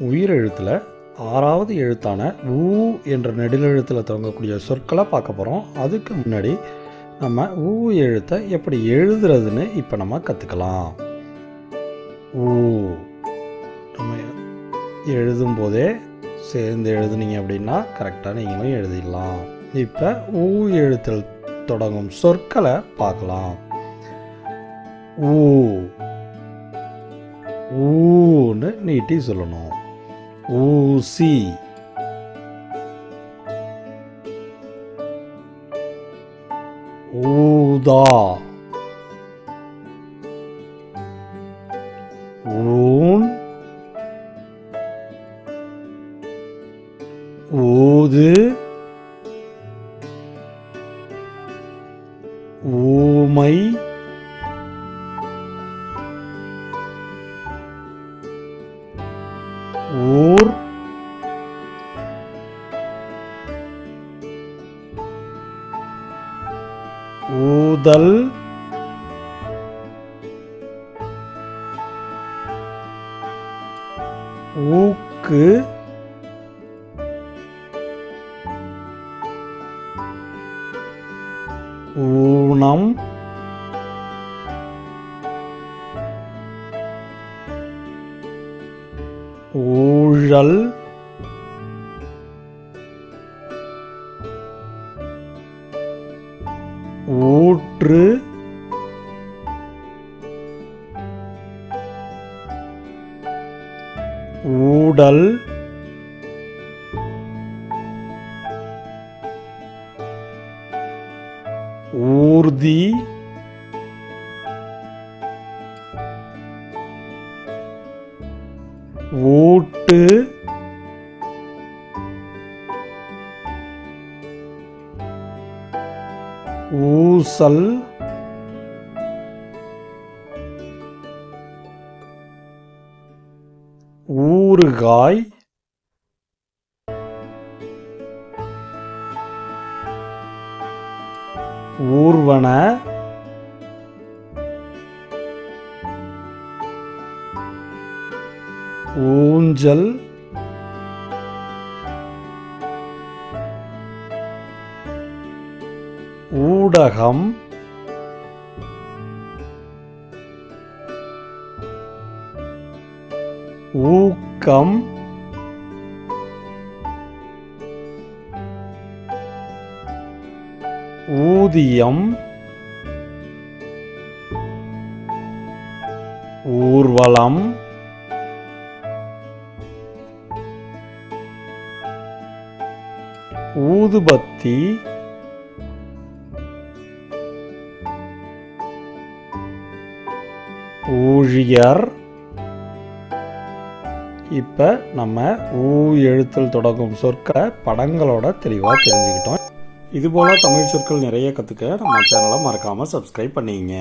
உயிரெழுத்தில் 6வது எழுத்தான ஊ என்ற நெடிலெழுத்தில் தொடங்கக்கூடிய சொற்களை பார்க்க போகிறோம். அதுக்கு முன்னாடி நம்ம ஊ எழுத்தை எப்படி எழுதுறதுன்னு இப்போ நம்ம கற்றுக்கலாம். ஊ நம்ம எழுதும்போதே சேர்ந்து எழுதுனீங்க அப்படின்னா கரெக்டாக நீங்களும் எழுதிடலாம். இப்போ ஊ எழுத்தில் தொடங்கும் சொற்களை பார்க்கலாம். ஊ ஊன்னு நீட்டி சொல்லணும். ஊசி, ஊதா, ஊன், ஊது, ஊமை, ஊர், ஊதல், ஊக்கு, ஊனம், ஊழல், ஊற்று, ஊடல், ஊர்தி, ஊட்டு, ஊசல், ஊறுகாய், ஊர்வன, ஊஞ்சல், ஊடகம், ஊக்கம், ஊதியம், ஊர்வலம், ஊதுபத்தி, ஊழியர். இப்போ நம்ம ஊ எழுத்தில் தொடங்கும் சொற்களை படங்களோட தெளிவாக தெரிஞ்சுக்கிட்டோம். இதுபோல் தமிழ் சொற்கள் நிறைய கற்றுக்க நம்ம சேனலை மறக்காமல் சப்ஸ்கிரைப் பண்ணிங்க.